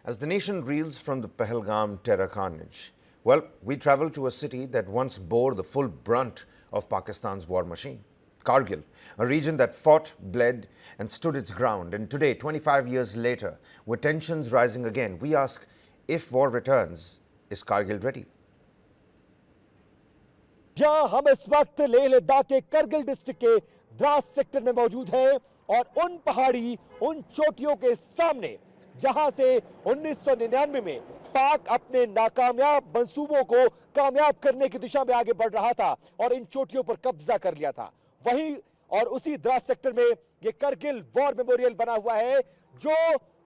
as the nation reels from the Pahalgam terror carnage. Well, we travel to a city that once bore the full brunt of Pakistan's war machine. Kargil, a region that fought, bled and stood its ground. And today, 25 years later, with tensions rising again, we ask, if war returns, is Kargil ready? जहां हम इस वक्त लेह लद्दाख के Kargil district के Dras sector में मौजूद हैं और उन पहाड़ी उन चोटियों के सामने जहां से 1999 में पाक अपने नाकामयाब मंसूबों को कामयाब करने की दिशा में आगे बढ़ रहा था और इन चोटियों पर कब्जा कर लिया था, वहीं और उसी द्रास सेक्टर में ये करगिल वॉर मेमोरियल बना हुआ है जो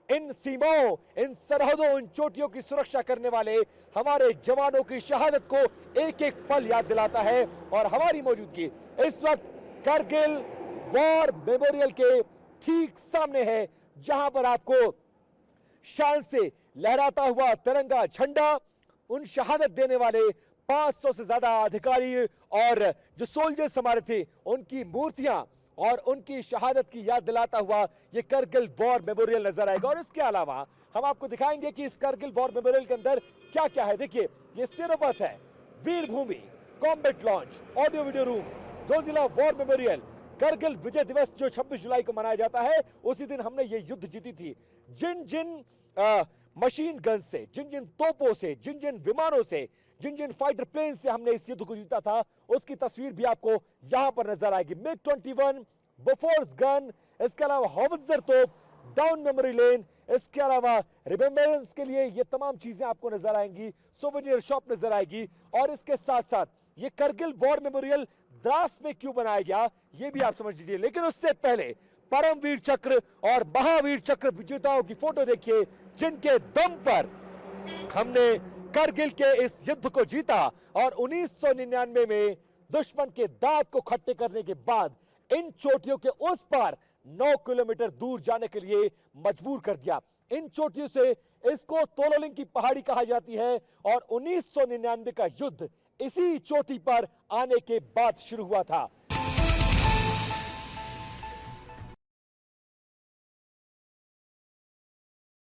इन सीमाओं, इन सरहदों, इन चोटियों की सुरक्षा करने वाले हमारे जवानों की शहादत को एक एक पल याद दिलाता है। और हमारी मौजूदगी इस वक्त करगिल वॉर मेमोरियल के ठीक सामने है, जहां पर आपको शान से लहराता हुआ तिरंगा झंडा, उन शहादत देने वाले 500 से ज्यादा अधिकारी और जो सोल्जर्स हमारे थे उनकी मूर्तियां और उनकी शहादत की याद दिलाता हुआ ये करगिल वॉर मेमोरियल नजर आएगा। और इसके अलावा हम आपको दिखाएंगे कि इस करगिल वॉर मेमोरियल के अंदर क्या क्या है। देखिए, ये सिरपथ है, Veer Bhoomi, combat launch, audio video room, Zojila war memorial. Kargil Vijay Diwas जो 26 जुलाई को मनाया जाता है, उसी दिन हमने ये युद्ध जीती थी। जिन जिन मशीन गन से, जिन जिन तोपों से, जिन जिन विमानों से, जिन जिन फाइटर प्लेन से हमने इस युद्ध को जीता था, उसकी तस्वीर भी आपको यहां पर नजर आएगी। मिग 21, बोफोर्स गन, इसके अलावा हॉवित्जर तोप, डाउन मेमोरी लेन, इसके अलावा रिमेम्बरेंस के लिए ये तमाम चीजें आपको नजर आएंगी, सोवेनियर शॉप नजर आएगी। और इसके साथ साथ ये करगिल वॉर मेमोरियल द्रास में क्यों बनाया गया, ये भी आप समझ लीजिए। लेकिन उससे पहले परमवीर चक्र और महावीर चक्र विजेताओं की फोटो देखिए, जिनके दम पर हमने करगिल के इस युद्ध को जीता और 1999 में दुश्मन के दांत को खट्टे करने के बाद इन चोटियों के उस पार 9 किलोमीटर दूर जाने के लिए मजबूर कर दिया। इन चोटियों से इसको तोलोलिंग की पहाड़ी कहा जाती है और 1999 का युद्ध इसी चोटी पर आने के बाद शुरू हुआ था।